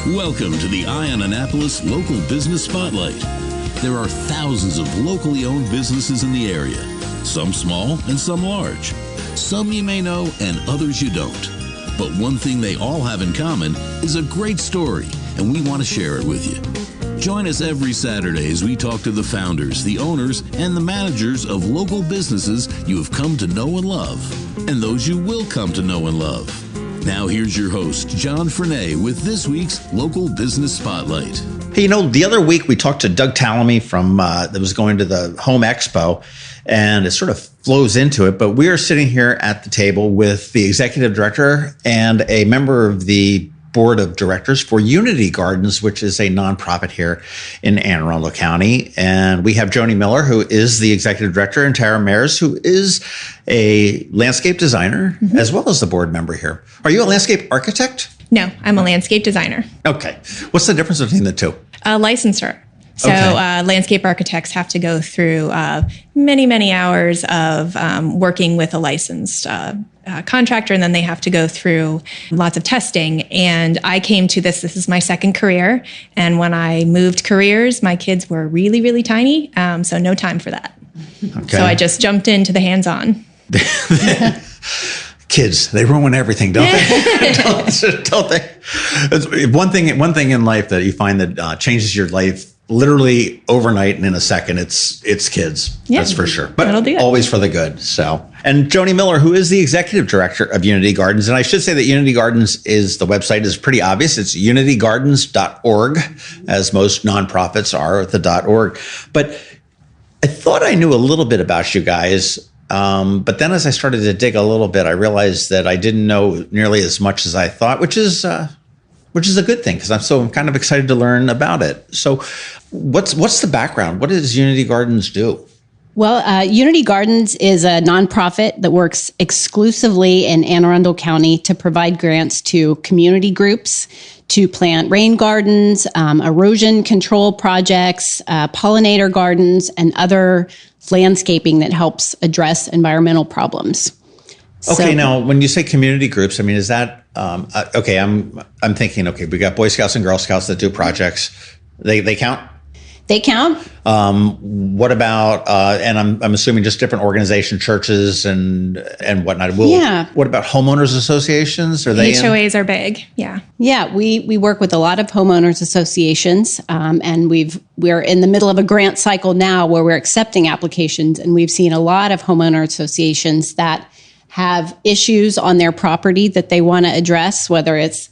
Welcome to the Eye on Annapolis Local Business Spotlight. There are thousands of locally owned businesses in the area, some small and some large. Some you may know and others you don't. But one thing they all have in common is a great story, and we want to share it with you. Join us every Saturday as we talk to the founders, the owners, and the managers of local businesses you have come to know and love, and those you will come to know and love. Now here's your host, John Frenay, with this week's Local Business Spotlight. Hey, the other week we talked to Doug Tallamy from that was going to the Home Expo, and it sort of flows into it. But we are sitting here at the table with the executive director and a member of the board of directors for Unity Gardens, which is a nonprofit here in Anne Arundel County. And we have Joni Miller, who is the executive director, and Tara Mairs, who is a landscape designer, as well as the board member here. Are you a landscape architect? No, I'm a landscape designer. Okay. What's the difference between the two? A licensor. So landscape architects have to go through many, many hours of working with a licensed contractor, and then they have to go through lots of testing. And I came to this is my second career. And when I moved careers, my kids were really, really tiny, so no time for that. Okay. So I just jumped into the hands-on. Kids, they ruin everything, don't they? don't they? It's one thing in life that you find that changes your life literally overnight and in a second, it's kids. Yeah, that's for sure. But always for the good. So, and Joni Miller, who is the executive director of Unity Gardens. And I should say that Unity Gardens the website is pretty obvious. It's unitygardens.org, as most nonprofits are at the .org. But I thought I knew a little bit about you guys. But then as I started to dig a little bit, I realized that I didn't know nearly as much as I thought, which is a good thing, because I'm kind of excited to learn about it. So what's the background? What does Unity Gardens do? Well, Unity Gardens is a nonprofit that works exclusively in Anne Arundel County to provide grants to community groups to plant rain gardens, erosion control projects, pollinator gardens, and other landscaping that helps address environmental problems. Okay, now when you say community groups, I mean, is that okay? I'm thinking, okay, we got Boy Scouts and Girl Scouts that do projects. They count? They count. What about and I'm assuming just different organizations, churches and whatnot. What about homeowners associations? Are they HOAs are big? Yeah. Yeah, we work with a lot of homeowners associations, and we're in the middle of a grant cycle now where we're accepting applications, and we've seen a lot of homeowner associations that have issues on their property that they want to address, whether it's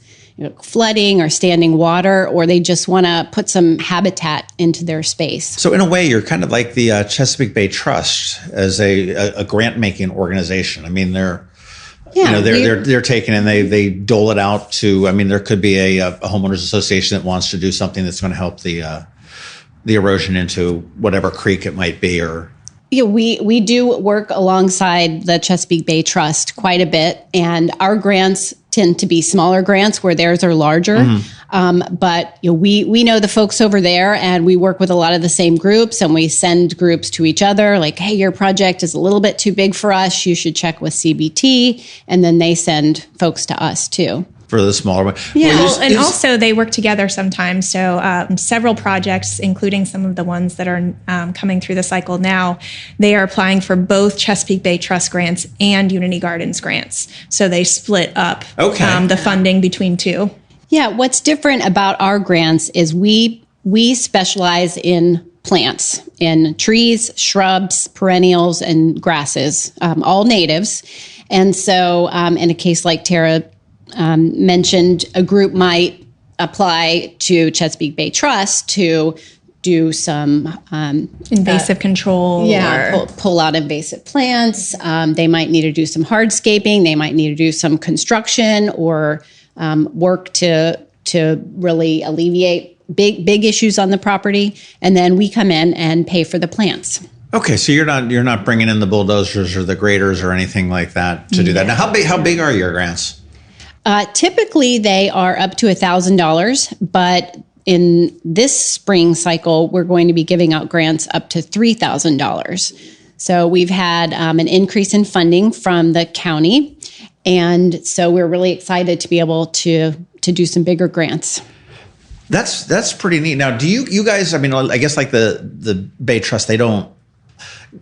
flooding or standing water, or they just want to put some habitat into their space. So in a way, you're kind of like the Chesapeake Bay Trust as a grant-making organization. I mean, they're taking and they dole it out to. I mean, there could be a homeowners association that wants to do something that's going to help the erosion into whatever creek it might be, or. Yeah, we do work alongside the Chesapeake Bay Trust quite a bit, and our grants tend to be smaller grants where theirs are larger. Mm-hmm. But we know the folks over there, and we work with a lot of the same groups, and we send groups to each other like, hey, your project is a little bit too big for us. You should check with CBT. And then they send folks to us too. For the smaller one. Yeah, also they work together sometimes. So several projects, including some of the ones that are coming through the cycle now, they are applying for both Chesapeake Bay Trust grants and Unity Gardens grants. So they split up the funding between two. Yeah, what's different about our grants is we specialize in plants, in trees, shrubs, perennials, and grasses, all natives. And so in a case like Tara mentioned, a group might apply to Chesapeake Bay Trust to do some invasive control. Yeah, pull out invasive plants. They might need to do some hardscaping. They might need to do some construction or work to really alleviate big issues on the property. And then we come in and pay for the plants. Okay, so you're not bringing in the bulldozers or the graders or anything like that to do that. Now, how big are your grants? Typically, they are up to $1,000, but in this spring cycle, we're going to be giving out grants up to $3,000. So we've had an increase in funding from the county, and so we're really excited to be able to do some bigger grants. That's pretty neat. Now, do you guys, I mean, I guess like the Bay Trust, they don't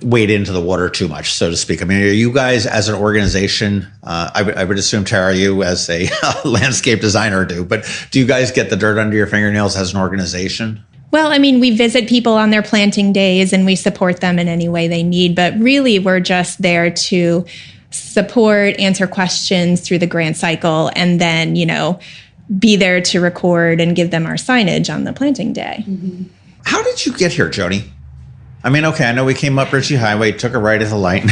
wade into the water too much, so to speak. I mean, are you guys as an organization, I would assume, Tara, you as a landscape designer do, but do you guys get the dirt under your fingernails as an organization? Well, I mean, we visit people on their planting days and we support them in any way they need, but really we're just there to support, answer questions through the grant cycle, and then, be there to record and give them our signage on the planting day. Mm-hmm. How did you get here, Joni? I mean, okay, I know we came up Ritchie Highway, took a right at the light.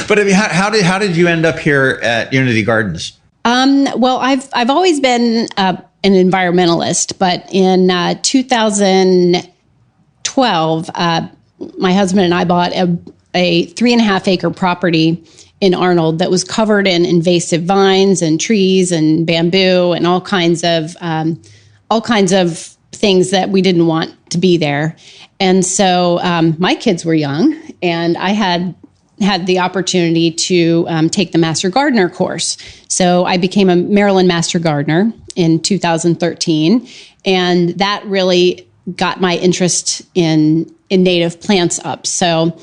but I mean, how did you end up here at Unity Gardens? Well, I've always been an environmentalist, but in 2012, my husband and I bought a 3.5 acre property in Arnold that was covered in invasive vines and trees and bamboo and all kinds of things that we didn't want to be there. And so my kids were young, and I had the opportunity to take the Master Gardener course. So I became a Maryland Master Gardener in 2013, and that really got my interest in native plants up. So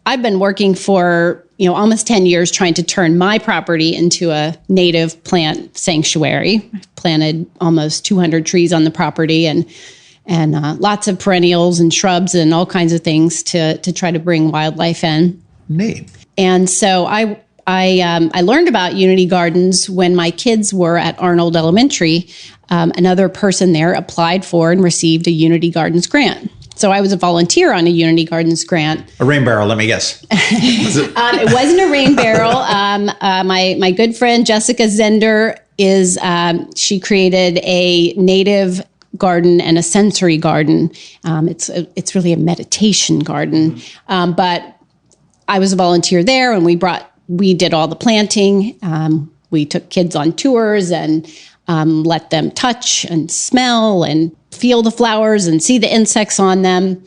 I've been working for almost 10 years trying to turn my property into a native plant sanctuary. I've planted almost 200 trees on the property and lots of perennials and shrubs and all kinds of things to try to bring wildlife in. Neat. And so I learned about Unity Gardens when my kids were at Arnold Elementary. Another person there applied for and received a Unity Gardens grant. So I was a volunteer on a Unity Gardens grant. A rain barrel, let me guess. It wasn't a rain barrel. My good friend Jessica Zender she created a native garden and a sensory garden. It's really a meditation garden. But I was a volunteer there, and we did all the planting. We took kids on tours and let them touch and smell and feel the flowers and see the insects on them.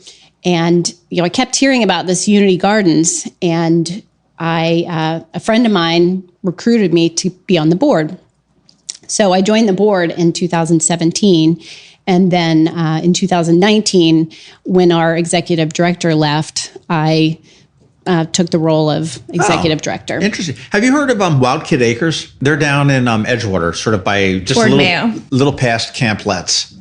And, I kept hearing about this Unity Gardens, and a friend of mine recruited me to be on the board. So I joined the board in 2017. And then in 2019, when our executive director left, I took the role of executive director. Interesting. Have you heard of Wild Kid Acres? They're down in Edgewater, sort of by just Fort a Mayo. little past Camp Letts.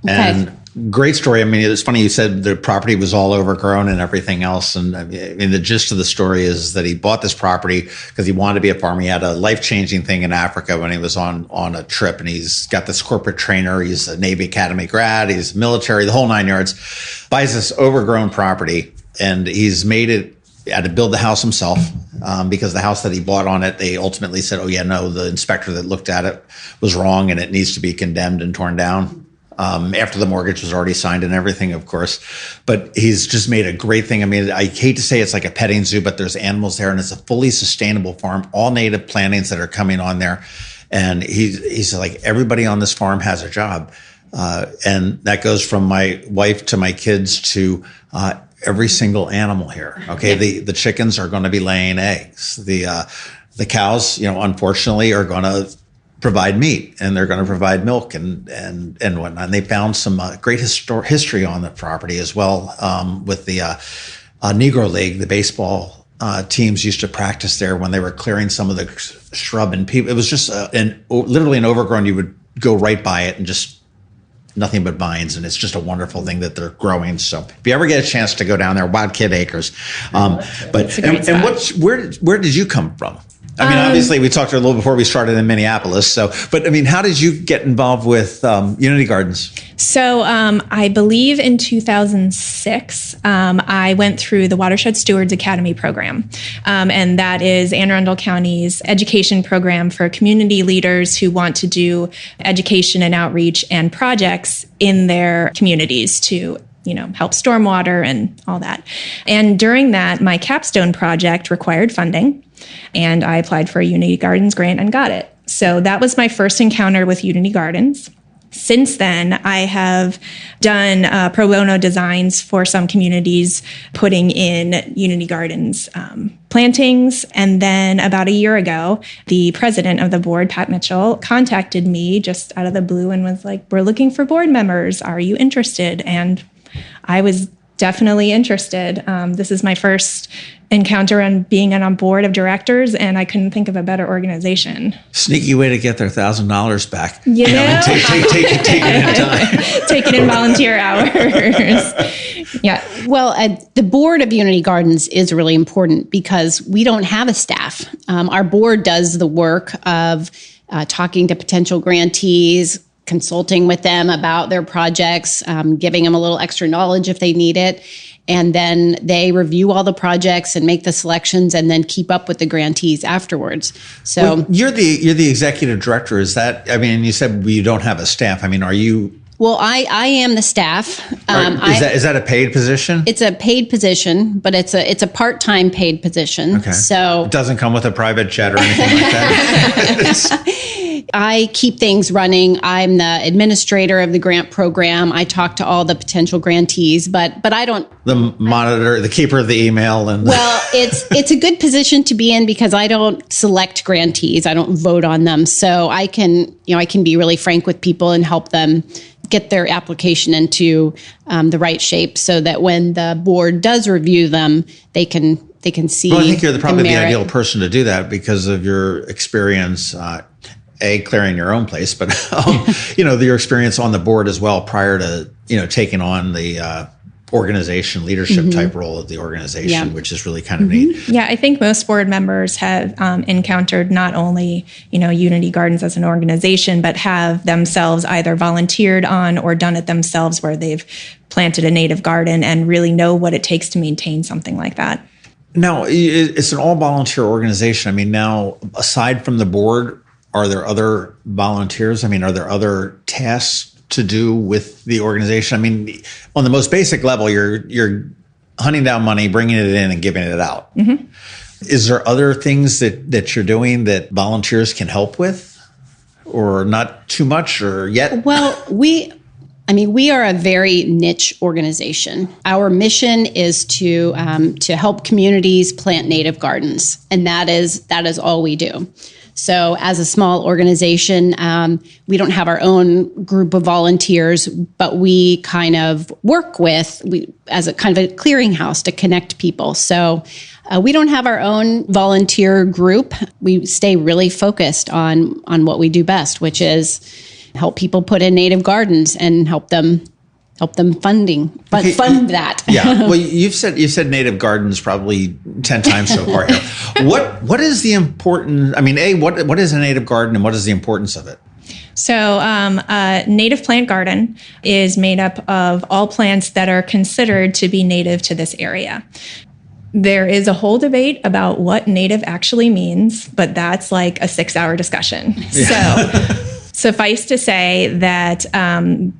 Okay. And great story. I mean, it's funny you said the property was all overgrown and everything else. And I mean, the gist of the story is that he bought this property because he wanted to be a farmer. He had a life-changing thing in Africa when he was on a trip, and he's got this corporate trainer. He's a Navy Academy grad. He's military, the whole 9 yards. Buys this overgrown property, and he's made it. He had to build the house himself because the house that he bought on it, they ultimately said, oh, yeah, no, the inspector that looked at it was wrong and it needs to be condemned and torn down. After the mortgage was already signed and everything, of course. But he's just made a great thing. I mean, I hate to say it's like a petting zoo, but there's animals there, and it's a fully sustainable farm, all native plantings that are coming on there. And he's like, everybody on this farm has a job. And that goes from my wife to my kids to every single animal here. Okay. Yeah. The chickens are going to be laying eggs. The cows, unfortunately are going to provide meat, and they're going to provide milk and whatnot. And they found some great history on the property as well, with the Negro League, the baseball teams used to practice there when they were clearing some of the shrub, and people. It was just literally an overgrown. You would go right by it and just nothing but vines, and it's just a wonderful thing that they're growing. So if you ever get a chance to go down there, Wild Kid Acres. Where did you come from? I mean, obviously, we talked a little before we started in Minneapolis. But I mean, how did you get involved with Unity Gardens? So I believe in 2006, I went through the Watershed Stewards Academy program. And that is Anne Arundel County's education program for community leaders who want to do education and outreach and projects in their communities to help stormwater and all that. And during that, my capstone project required funding, and I applied for a Unity Gardens grant and got it. So that was my first encounter with Unity Gardens. Since then, I have done pro bono designs for some communities, putting in Unity Gardens plantings. And then about a year ago, the president of the board, Pat Mitchell, contacted me just out of the blue and was like, "We're looking for board members. Are you interested?" And I was definitely interested. This is my first encounter on being on a board of directors, and I couldn't think of a better organization. Sneaky way to get their $1,000 back. You know? Take it in time. Take it in volunteer hours. Yeah. Well, the board of Unity Gardens is really important because we don't have a staff. Our board does the work of talking to potential grantees, consulting with them about their projects, giving them a little extra knowledge if they need it. And then they review all the projects and make the selections and then keep up with the grantees afterwards. So well, you're the executive director. Is that, I mean, you said you don't have a staff. I mean, are you? Well, I am the staff. Is that a paid position? It's a paid position, but it's a part-time paid position. Okay. So it doesn't come with a private jet or anything like that. I keep things running. I'm the administrator of the grant program. I talk to all the potential grantees, but I don't. The monitor, the keeper of the email, and well, it's a good position to be in because I don't select grantees. I don't vote on them, so I can be really frank with people and help them get their application into the right shape, so that when the board does review them, they can see. Well, I think you're probably the merit. ideal person to do that because of your experience. Clearing your own place, but your experience on the board as well prior to taking on the organization leadership type role of the organization, which is really kind of neat. Yeah, I think most board members have encountered not only Unity Gardens as an organization, but have themselves either volunteered on or done it themselves, where they've planted a native garden and really know what it takes to maintain something like that. Now, it's an all volunteer organization. I mean, now aside from the board, are there other volunteers? I mean, are there other tasks to do with the organization? I mean, on the most basic level, you're hunting down money, bringing it in, and giving it out. Mm-hmm. Is there other things that you're doing that volunteers can help with, or not too much, or yet? Well, we are a very niche organization. Our mission is to help communities plant native gardens, and that is all we do. So as a small organization, we don't have our own group of volunteers, but we kind of work as a kind of a clearinghouse to connect people. So we don't have our own volunteer group. We stay really focused on what we do best, which is help people put in native gardens and help them fund that. Yeah. Well, you've said native gardens probably 10 times so far here. What is the important? I mean, what is a native garden and what is the importance of it? So a native plant garden is made up of all plants that are considered to be native to this area. There is a whole debate about what native actually means, but that's like a 6-hour discussion. Yeah. So suffice to say that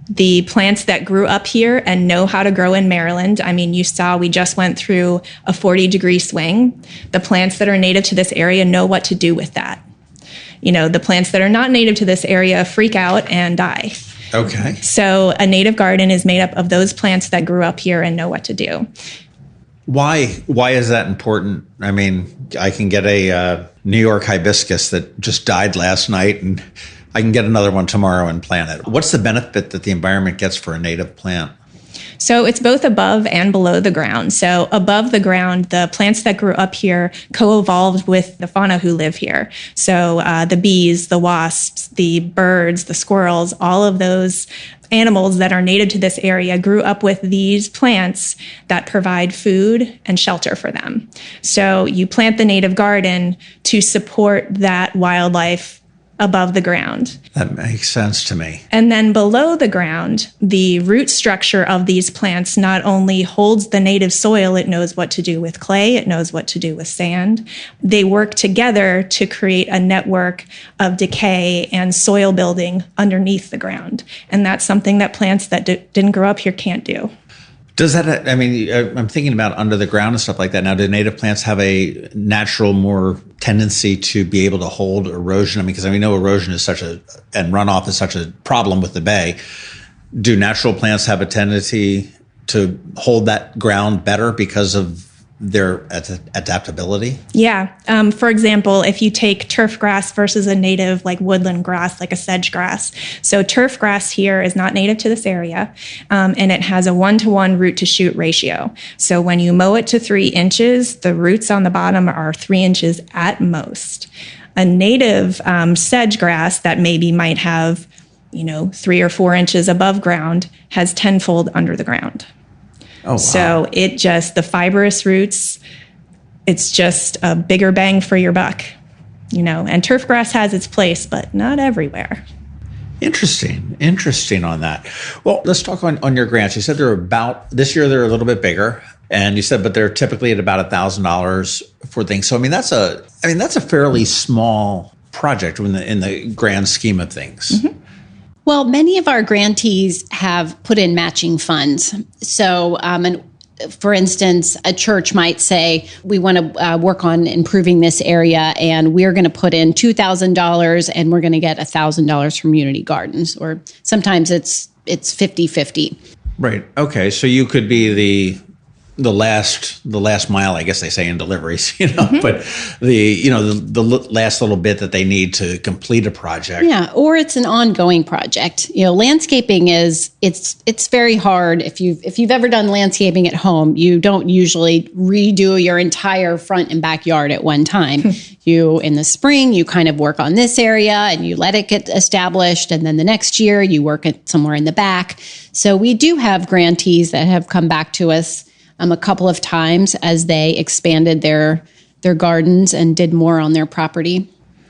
the plants that grew up here and know how to grow in Maryland, I mean, you saw we just went through a 40-degree swing. The plants that are native to this area know what to do with that. The plants that are not native to this area freak out and die. Okay. So a native garden is made up of those plants that grew up here and know what to do. Why is that important? I mean, I can get a New York hibiscus that just died last night, and I can get another one tomorrow and plant it. What's the benefit that the environment gets for a native plant? So it's both above and below the ground. So above the ground, the plants that grew up here co-evolved with the fauna who live here. So the bees, the wasps, the birds, the squirrels, all of those animals that are native to this area grew up with these plants that provide food and shelter for them. So you plant the native garden to support that wildlife above the ground. That makes sense to me. And then below the ground, the root structure of these plants not only holds the native soil, it knows what to do with clay, it knows what to do with sand. They work together to create a network of decay and soil building underneath the ground. And that's something that plants that didn't grow up here can't do. Does that, I mean, I'm thinking about under the ground and stuff like that. Now, do native plants have a natural more tendency to be able to hold erosion? I mean, because we know erosion is and runoff is such a problem with the bay. Do natural plants have a tendency to hold that ground better because of their adaptability? Yeah. For example, if you take turf grass versus a native like woodland grass, like a sedge grass. So turf grass here is not native to this area, and it has a 1-to-1 root to shoot ratio. So when you mow it to 3 inches, the roots on the bottom are 3 inches at most. A native sedge grass that maybe might have 3 or 4 inches above ground has tenfold under the ground. Oh, wow. So the fibrous roots, it's just a bigger bang for your buck, and turf grass has its place, but not everywhere. Interesting on that. Well, let's talk on your grants. You said this year they're a little bit bigger, and you said, but they're typically at about $1,000 for things. So, I mean, that's a fairly small project in the grand scheme of things. Mm-hmm. Well, many of our grantees have put in matching funds. So, for instance, a church might say, we want to work on improving this area, and we're going to put in $2,000, and we're going to get $1,000 from Unity Gardens. Or sometimes it's 50-50. Right. Okay. So you could be the last mile, I guess they say in deliveries, Mm-hmm. but the last little bit that they need to complete a project. Yeah, or it's an ongoing project. Landscaping it's very hard. If you've ever done landscaping at home, you don't usually redo your entire front and backyard at one time. In the spring, you kind of work on this area and you let it get established, and then the next year you work it somewhere in the back. So we do have grantees that have come back to us a couple of times as they expanded their gardens and did more on their property.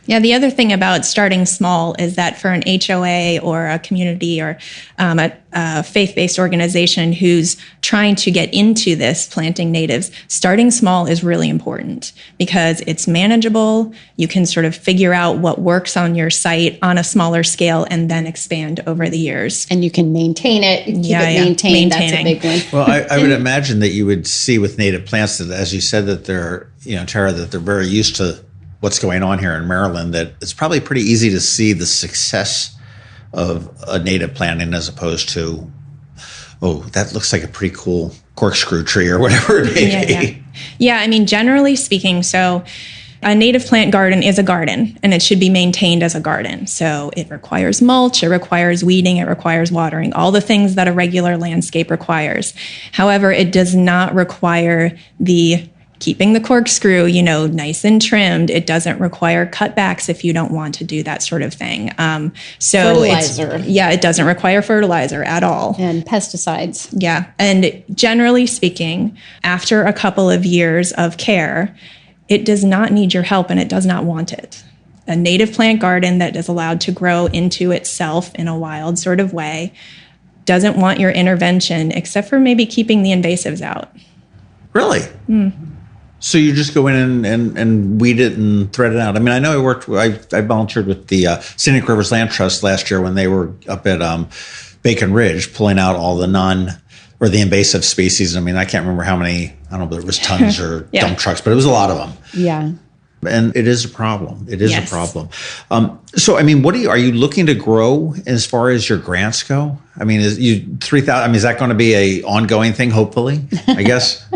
Yeah, the other thing about starting small is that for an HOA or a community or a faith-based organization who's trying to get into this planting natives, starting small is really important because it's manageable. You can sort of figure out what works on your site on a smaller scale and then expand over the years. And you can maintain it, keep it maintained. That's a big one. Well, I would imagine that you would see with native plants that, as you said, that they're, Tara, that they're very used to what's going on here in Maryland, that it's probably pretty easy to see the success of a native planting as opposed to, that looks like a pretty cool corkscrew tree or whatever it may be. Yeah, I mean, generally speaking, so a native plant garden is a garden and it should be maintained as a garden. So it requires mulch, it requires weeding, it requires watering, all the things that a regular landscape requires. However, it does not require keeping the corkscrew, nice and trimmed. It doesn't require cutbacks if you don't want to do that sort of thing. Fertilizer. It doesn't require fertilizer at all. And pesticides. Yeah. And generally speaking, after a couple of years of care, it does not need your help and it does not want it. A native plant garden that is allowed to grow into itself in a wild sort of way doesn't want your intervention except for maybe keeping the invasives out. Really? So you just go in and weed it and thread it out. I mean, I know I volunteered with the Scenic Rivers Land Trust last year when they were up at Bacon Ridge pulling out all the the invasive species. I mean, I can't remember how many, I don't know if it was tons or dump trucks, but it was a lot of them. Yeah. And it is a problem. It is a problem. So, I mean, are you looking to grow as far as your grants go? I mean, is 3,000, I mean, is that going to be a ongoing thing, hopefully, I guess?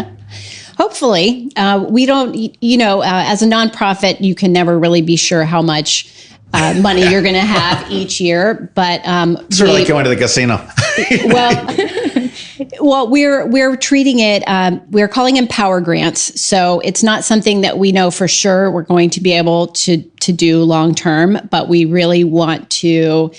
Hopefully. We don't, as a nonprofit, you can never really be sure how much money you're going to have each year. But sort of like going to the casino. Well, we're treating it, we're calling them power grants. So it's not something that we know for sure we're going to be able to do long term, but we really want to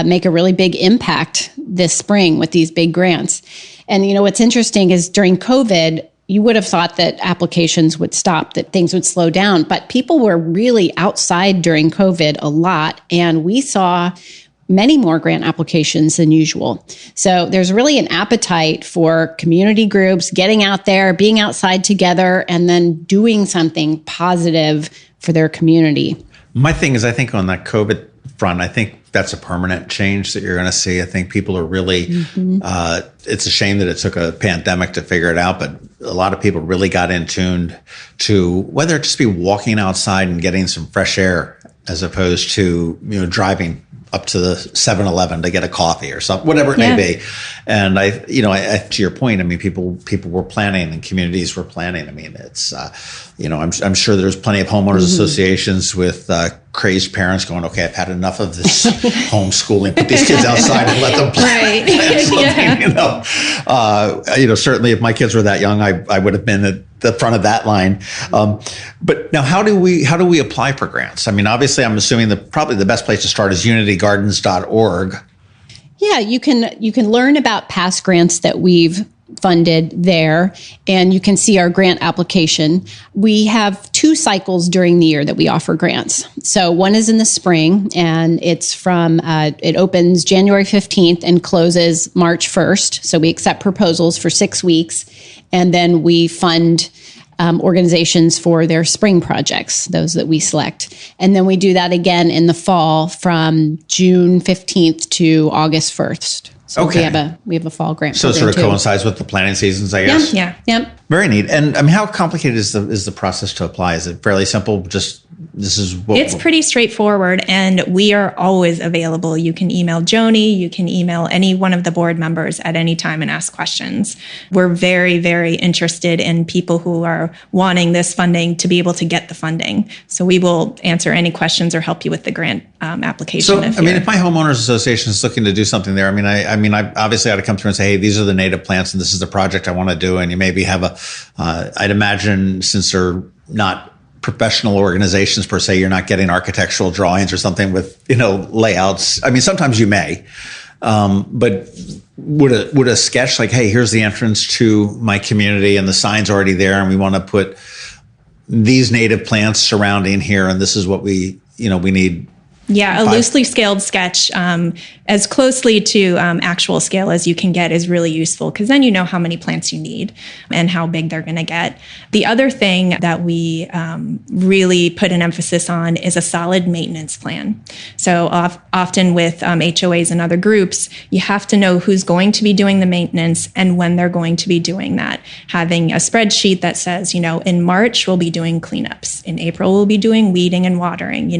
make a really big impact this spring with these big grants. And, what's interesting is during COVID, you would have thought that applications would stop, that things would slow down, but people were really outside during COVID a lot, and we saw many more grant applications than usual. So there's really an appetite for community groups getting out there, being outside together, and then doing something positive for their community. My thing is, I think on that COVID front, I think that's a permanent change that you're going to see. I think people are really, it's a shame that it took a pandemic to figure it out, but a lot of people really got in tuned to whether it just be walking outside and getting some fresh air as opposed to, driving up to the 7-Eleven to get a coffee or something, whatever it may be. And I, to your point, I mean, people were planning and communities were planning. I mean, it's, I'm sure there's plenty of homeowners associations with crazed parents going, okay, I've had enough of this homeschooling. Put these kids outside and let them play. Certainly if my kids were that young, I would have been at the front of that line. But now, how do we apply for grants? I mean, obviously, I'm assuming that probably the best place to start is unitygardens.org. Yeah, you can learn about past grants that we've funded there, and you can see our grant application. We have 2 cycles during the year that we offer grants. So one is in the spring, and it's from, it opens January 15th and closes March 1st. So we accept proposals for 6 weeks, and then we fund organizations for their spring projects, those that we select. And then we do that again in the fall from June 15th to August 1st. So we have a fall grant. So it sort of coincides with the planting seasons, I guess. Yeah. Very neat. And I mean, how complicated is the process to apply? Is it fairly simple? Just this is what it's pretty straightforward, and we are always available. You can email Joni, you can email any one of the board members at any time and ask questions. We're very, very interested in people who are wanting this funding to be able to get the funding. So we will answer any questions or help you with the grant application. So, if my homeowners association is looking to do something there, I obviously ought to come through and say, hey, these are the native plants and this is the project I want to do. And you maybe have I'd imagine, since they're not professional organizations per se, you're not getting architectural drawings or something with, layouts. I mean, sometimes you may, but would a sketch like, hey, here's the entrance to my community and the sign's already there and we want to put these native plants surrounding here and this is what we need. Yeah, a loosely scaled sketch, as closely to actual scale as you can get, is really useful because then you know how many plants you need and how big they're going to get. The other thing that we really put an emphasis on is a solid maintenance plan. So often with HOAs and other groups, you have to know who's going to be doing the maintenance and when they're going to be doing that. Having a spreadsheet that says, in March we'll be doing cleanups, in April we'll be doing weeding and watering,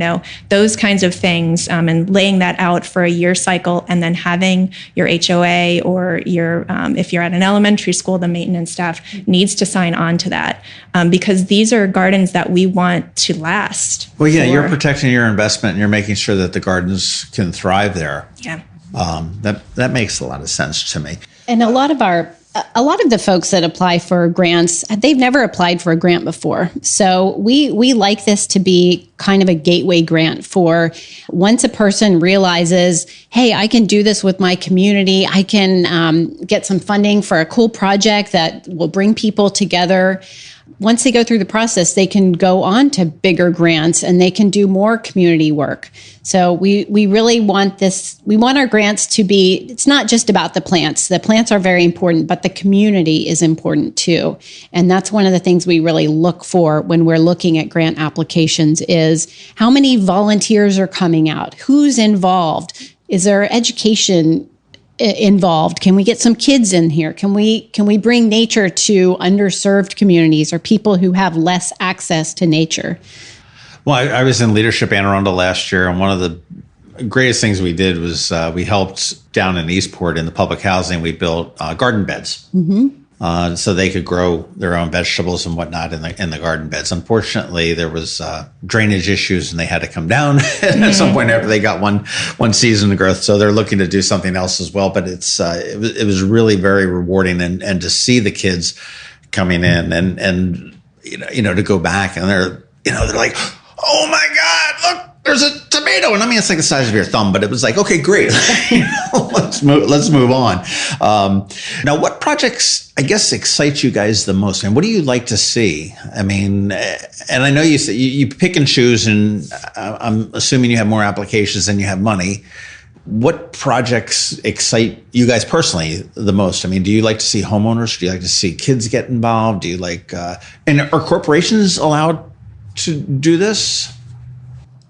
those kinds of things, and laying that out for a year cycle, and then having your HOA or your, if you're at an elementary school, the maintenance staff needs to sign on to that, because these are gardens that we want to last. Well, yeah, you're protecting your investment and you're making sure that the gardens can thrive there. Yeah. That makes a lot of sense to me. And a lot of the folks that apply for grants, they've never applied for a grant before. So we like this to be kind of a gateway grant for once a person realizes, hey, I can do this with my community. I can get some funding for a cool project that will bring people together. Once they go through the process, they can go on to bigger grants and they can do more community work. So we really want this. We want our grants to be, it's not just about the plants. The plants are very important, but the community is important too. And that's one of the things we really look for when we're looking at grant applications is how many volunteers are coming out? Who's involved? Is there education involved? Can we get some kids in here? Can we bring nature to underserved communities or people who have less access to nature? Well, I was in Leadership Anne Arundel last year, and one of the greatest things we did was we helped down in Eastport in the public housing. We built garden beds. So they could grow their own vegetables and whatnot in the garden beds. Unfortunately, there was drainage issues, and they had to come down at some point after they got one season of growth. So they're looking to do something else as well. But it was really very rewarding, and to see the kids coming in and to go back and they're like, oh my God, look. There's a tomato, and I mean it's like the size of your thumb, but it was like, okay, great, let's move on. Now, what projects, I guess, excite you guys the most? And what do you like to see? I mean, and I know you say you pick and choose, and I'm assuming you have more applications than you have money. What projects excite you guys personally the most? I mean, do you like to see homeowners? Do you like to see kids get involved? Do you like, and are corporations allowed to do this?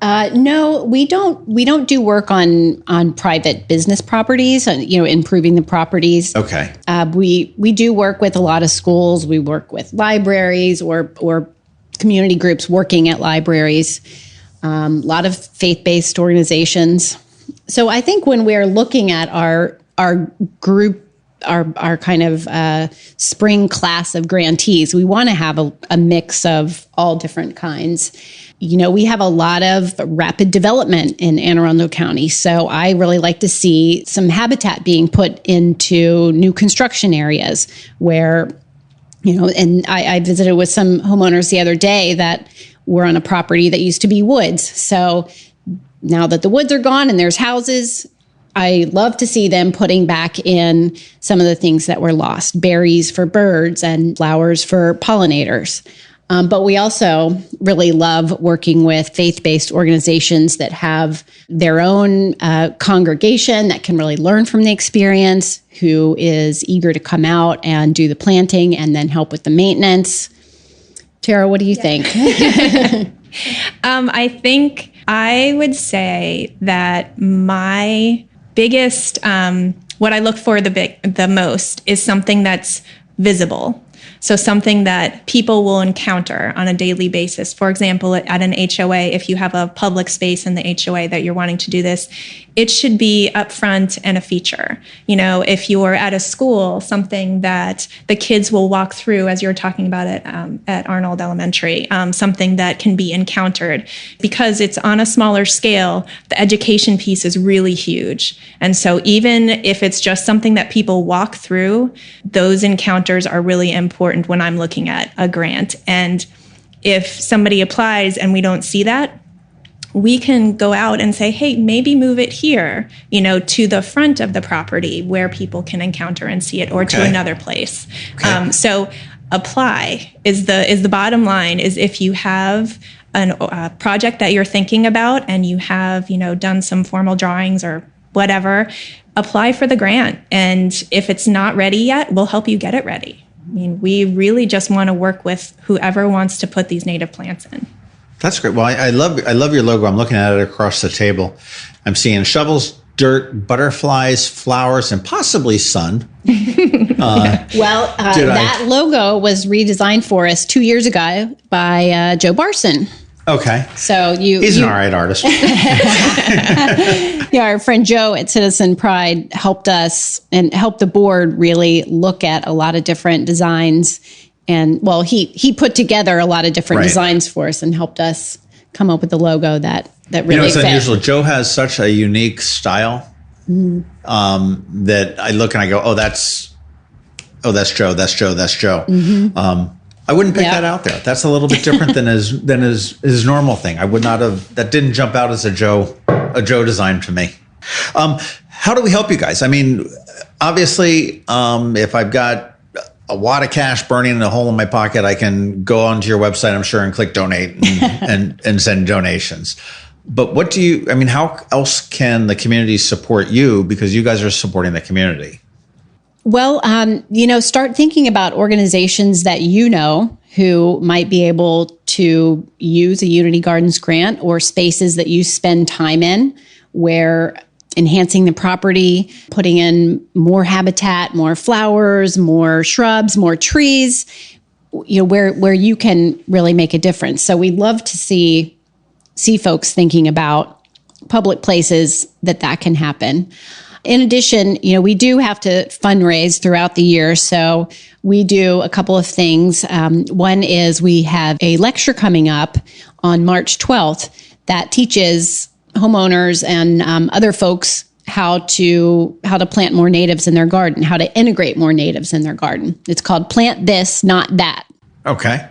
No, we don't. We don't do work on private business properties. Improving the properties. Okay. We do work with a lot of schools. We work with libraries or community groups working at libraries. A lot of faith-based organizations. So I think when we're looking at our group, our kind of spring class of grantees, we want to have a mix of all different kinds. We have a lot of rapid development in Anne Arundel County. So I really like to see some habitat being put into new construction areas where, and I visited with some homeowners the other day that were on a property that used to be woods. So now that the woods are gone and there's houses, I love to see them putting back in some of the things that were lost, berries for birds and flowers for pollinators. But we also really love working with faith-based organizations that have their own congregation that can really learn from the experience, who is eager to come out and do the planting and then help with the maintenance. Tara, what do you think? I think I would say that my biggest, what I look for the most is something that's visible. So something that people will encounter on a daily basis. For example, at an HOA, if you have a public space in the HOA that you're wanting to do this, it should be up front and a feature. If you're at a school, something that the kids will walk through, as you were talking about it at Arnold Elementary, something that can be encountered. Because it's on a smaller scale, the education piece is really huge. And so even if it's just something that people walk through, those encounters are really important when I'm looking at a grant. And if somebody applies and we don't see that, we can go out and say, hey, maybe move it here, to the front of the property where people can encounter and see it, or to another place. Okay. So apply is the bottom line. Is if you have a project that you're thinking about and you have, done some formal drawings or whatever, apply for the grant. And if it's not ready yet, we'll help you get it ready. We really just want to work with whoever wants to put these native plants in. That's great. Well, I love your logo. I'm looking at it across the table. I'm seeing shovels, dirt, butterflies, flowers, and possibly sun. That logo was redesigned for us 2 years ago by Joe Barson. Okay. So he's an all right artist. Yeah, our friend Joe at Citizen Pride helped us and helped the board really look at a lot of different designs. And he put together a lot of different designs for us and helped us come up with the logo that really it's fit. Unusual. Joe has such a unique style that I look and I go, that's Joe. Mm-hmm. I wouldn't pick that out there. That's a little bit different than his normal thing. I would not have. That didn't jump out as a Joe design to me. How do we help you guys? I mean, obviously, if I've got a wad of cash burning in a hole in my pocket, I can go onto your website, I'm sure, and click donate and send donations. But how else can the community support you, because you guys are supporting the community? Well, start thinking about organizations that who might be able to use a Unity Gardens grant, or spaces that you spend time in where enhancing the property, putting in more habitat, more flowers, more shrubs, more trees, where you can really make a difference. So we'd love to see folks thinking about public places that can happen. In addition, we do have to fundraise throughout the year. So we do a couple of things. One is we have a lecture coming up on March 12th that teaches homeowners and other folks how to plant more natives in their garden, how to integrate more natives in their garden. It's called Plant This, Not That. Okay.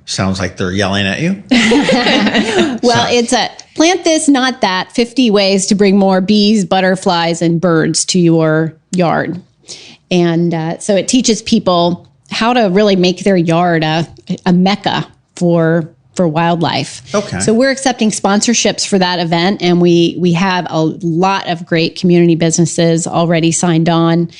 Sounds like they're yelling at you. Well, it's a Plant This, Not That, 50 ways to bring more bees, butterflies, and birds to your yard. And so it teaches people how to really make their yard a mecca for wildlife. Okay. So we're accepting sponsorships for that event, and we have a lot of great community businesses already signed on.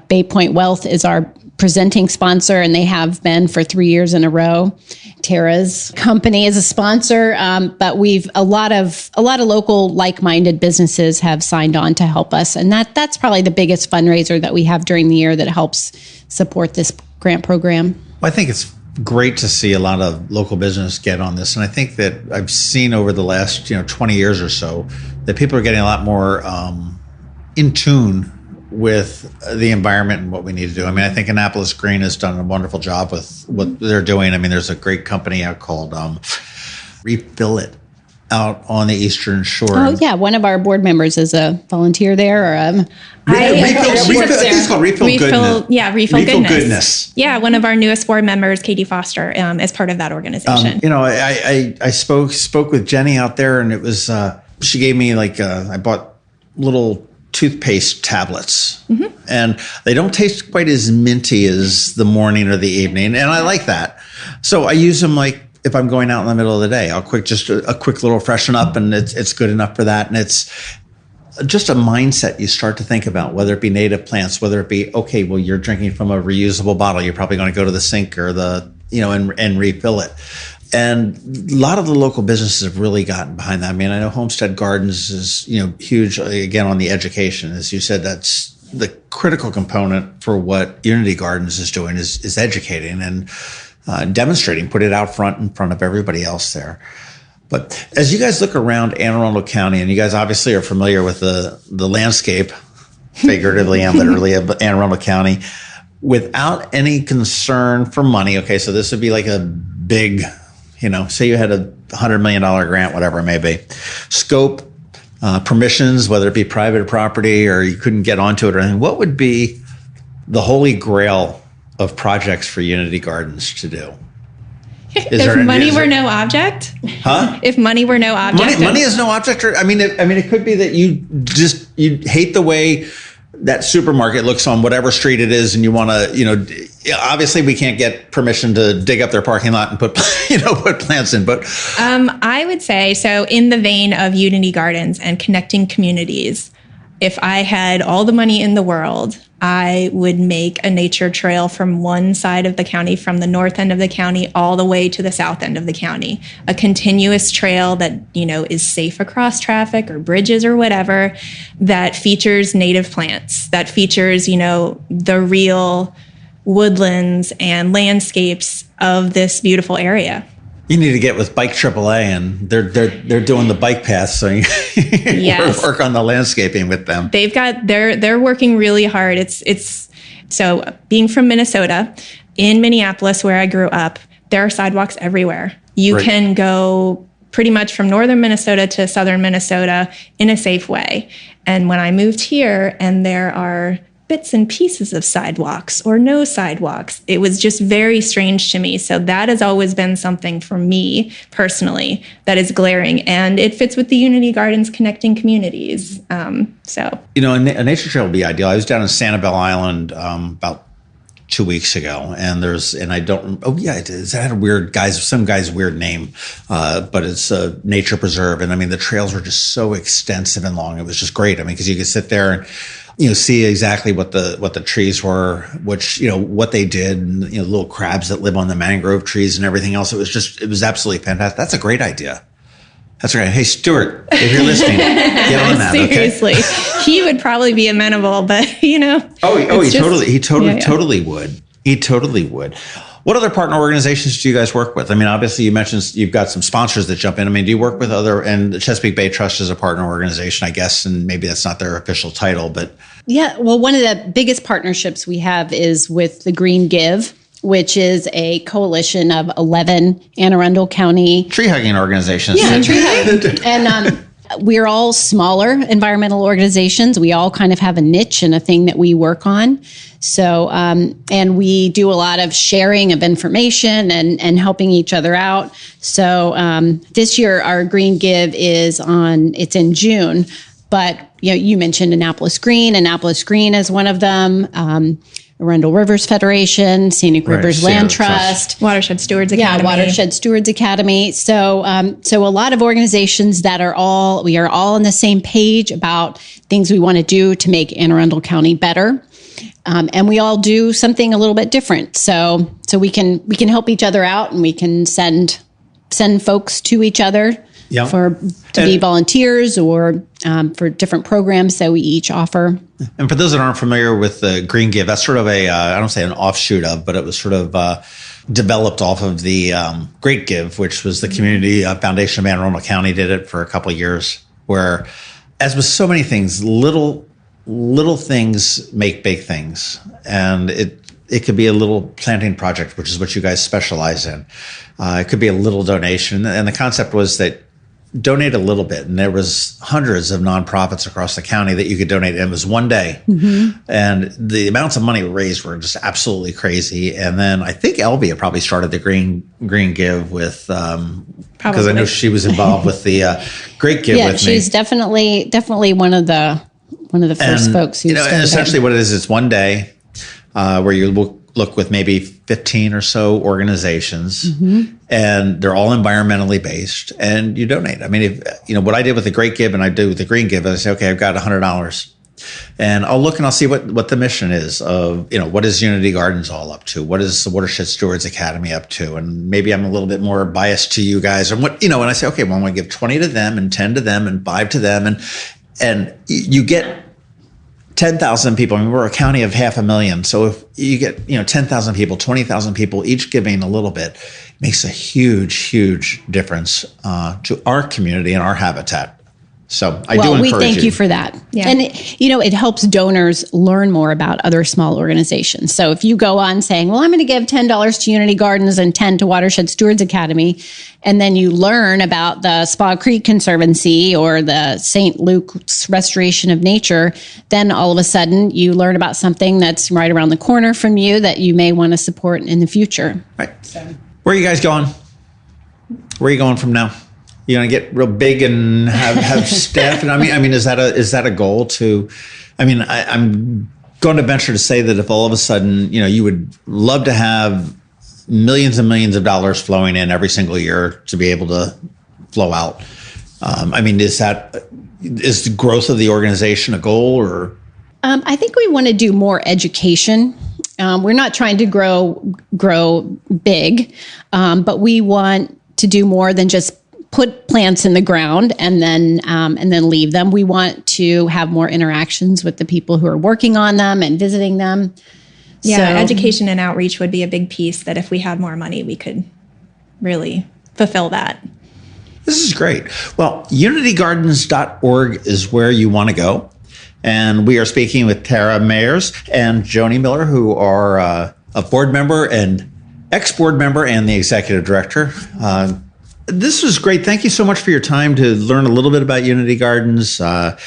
Bay Point Wealth is our presenting sponsor, and they have been for 3 years in a row. Tara's company is a sponsor, but we've a lot of local like-minded businesses have signed on to help us, and that's probably the biggest fundraiser that we have during the year that helps support this grant program. Well, I think it's great to see a lot of local business get on this, and I think that I've seen over the last 20 years or so that people are getting a lot more in tune with the environment and what we need to do. I mean, I think Annapolis Green has done a wonderful job with what they're doing. I mean, there's a great company out called Refill It out on the Eastern Shore. Oh, yeah. One of our board members is a volunteer there. Or I think it's called Refill Goodness. Yeah, Refill Goodness. Yeah, one of our newest board members, Katie Foster, is part of that organization. I spoke with Jenny out there, and it was she gave me I bought little toothpaste tablets, and they don't taste quite as minty as the morning or the evening, and I like that. So I use them if I'm going out in the middle of the day. I'll just a quick little freshen up, and it's good enough for that. And it's just a mindset you start to think about, whether it be native plants, whether it be, okay, well, you're drinking from a reusable bottle, you're probably going to go to the sink or and refill it. And a lot of the local businesses have really gotten behind that. I mean, I know Homestead Gardens is, huge, again, on the education. As you said, that's the critical component for what Unity Gardens is doing is educating and demonstrating, put it out front in front of everybody else there. But as you guys look around Anne Arundel County, and you guys obviously are familiar with the landscape, figuratively and literally, of Anne Arundel County, without any concern for money. Okay, so this would be like a big, say you had a $100 million grant, whatever it may be, scope, permissions, whether it be private property or you couldn't get onto it or anything. What would be the holy grail of projects for Unity Gardens to do? If money were no object? Huh? If money were no object? Money is no object. It could be that you hate the way that supermarket looks on whatever street it is, and you want to, obviously we can't get permission to dig up their parking lot and put plants in, but I would say, so in the vein of Unity Gardens and connecting communities, if I had all the money in the world, I would make a nature trail from one side of the county, from the north end of the county, all the way to the south end of the county. A continuous trail that, is safe across traffic or bridges or whatever, that features native plants, that features, the real woodlands and landscapes of this beautiful area. You need to get with Bike AAA, and they're doing the bike paths, so you yes. work on the landscaping with them. They're working really hard. It's so being from Minnesota, in Minneapolis where I grew up, there are sidewalks everywhere. You can go pretty much from northern Minnesota to southern Minnesota in a safe way. And when I moved here, and there are bits and pieces of sidewalks or no sidewalks, it was just very strange to me. So that has always been something for me personally that is glaring, and it fits with the Unity Gardens connecting communities. A nature trail would be ideal. I was down in Sanibel Island about 2 weeks ago, and it had a weird some guy's weird name, but it's a nature preserve, and the trails were just so extensive and long. It was just great. because you could sit there and see exactly what the trees were, which, what they did, and, little crabs that live on the mangrove trees and everything else. It was absolutely fantastic. That's a great idea. That's right. Hey, Stuart, if you're listening, get on that. Seriously. Okay? He would probably be amenable, but he totally would. He totally would. What other partner organizations do you guys work with? Obviously you mentioned you've got some sponsors that jump in. Do you work with and the Chesapeake Bay Trust is a partner organization, I guess, and maybe that's not their official title, but. Yeah, well, one of the biggest partnerships we have is with the Green Give, which is a coalition of 11 Anne Arundel County tree hugging organizations. Yeah, tree hugging. And we're all smaller environmental organizations. We all kind of have a niche and a thing that we work on. So, and we do a lot of sharing of information and helping each other out. So this year, our Green Give it's in June. But, you mentioned Annapolis Green. Annapolis Green is one of them. Arundel Rivers Federation, Scenic Rivers Land Trust, Watershed Stewards Academy. Yeah, Watershed Stewards Academy. So a lot of organizations that we are all on the same page about things we want to do to make Anne Arundel County better. And we all do something a little bit different. So we can help each other out, and we can send folks to each other to be volunteers or for different programs that we each offer. And for those that aren't familiar with the Green Give, that's sort of I don't say an offshoot of, but it was sort of developed off of the Great Give, which was the Community Foundation of Anne Arundel County did it for a couple of years, where, as with so many things, little things make big things. And it could be a little planting project, which is what you guys specialize in. It could be a little donation. And the concept was that donate a little bit. And there was hundreds of nonprofits across the county that you could donate. And it was one day. Mm-hmm. And the amounts of money raised were just absolutely crazy. And then I think Elvia probably started the Green Give with, because I know she was involved with the Great Give with me. She's definitely one of the first folks who started essentially what it is, it's one day where you look with maybe 15 or so organizations, and they're all environmentally based, and you donate. I mean, what I did with the Great Give and I do with the Green Give, I say, okay, I've got $100, and I'll look and I'll see what the mission is of, what is Unity Gardens all up to? What is the Watershed Stewards Academy up to? And maybe I'm a little bit more biased to you guys, and and I say, okay, well, I'm going to give 20 to them and 10 to them and 5 to them, and you get 10,000 people. I mean, we're a county of 500,000. So if you get, 10,000 people, 20,000 people, each giving a little bit, it makes a huge, huge difference to our community and our habitat. So I do encourage you. We thank you for that. Yeah. And it helps donors learn more about other small organizations. So if you go on saying, well, I'm going to give $10 to Unity Gardens and 10 to Watershed Stewards Academy, and then you learn about the Spa Creek Conservancy or the St. Luke's Restoration of Nature, then all of a sudden you learn about something that's right around the corner from you that you may want to support in the future. Right. So. Where are you guys going? Where are you going from now? You gonna get real big and have staff? And I mean, is that a goal to? I mean, I'm going to venture to say that if all of a sudden, you would love to have millions and millions of dollars flowing in every single year to be able to flow out. I mean, is the growth of the organization a goal, or? I think we want to do more education. We're not trying to grow big, but we want to do more than just put plants in the ground and then leave them. We want to have more interactions with the people who are working on them and visiting them. Yeah, so, education and outreach would be a big piece that if we had more money, we could really fulfill that. This is great. Well, unitygardens.org is where you want to go. And we are speaking with Tara Mairs and Joni Miller, who are a board member and ex-board member and the executive director. This was great. Thank you so much for your time to learn a little bit about Unity Gardens. I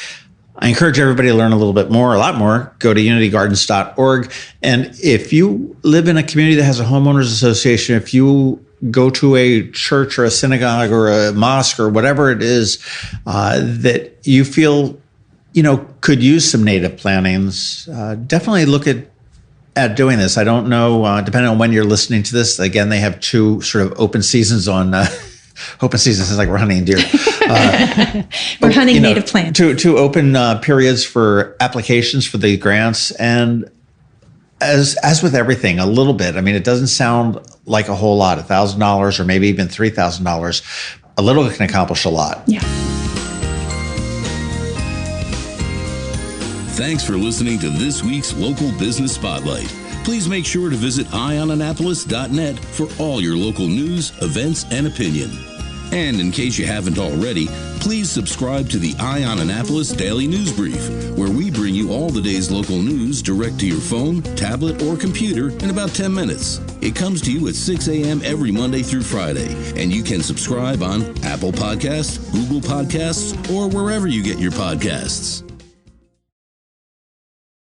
encourage everybody to learn a lot more. Go to unitygardens.org. And if you live in a community that has a homeowners association, if you go to a church or a synagogue or a mosque or whatever it is that you feel, could use some native plantings, definitely look at doing this. I don't know, depending on when you're listening to this, again, they have 2 sort of open seasons on open season is like we're hunting deer. We're hunting native plants. 2 open periods for applications for the grants. And as with everything, a little bit. I mean, it doesn't sound like a whole lot, $1,000 or maybe even $3,000. A little can accomplish a lot. Yeah. Thanks for listening to this week's Local Business Spotlight. Please make sure to visit eyeonannapolis.net for all your local news, events, and opinion. And in case you haven't already, please subscribe to the Eye on Annapolis Daily News Brief, where we bring you all the day's local news direct to your phone, tablet, or computer in about 10 minutes. It comes to you at 6 a.m. every Monday through Friday, and you can subscribe on Apple Podcasts, Google Podcasts, or wherever you get your podcasts.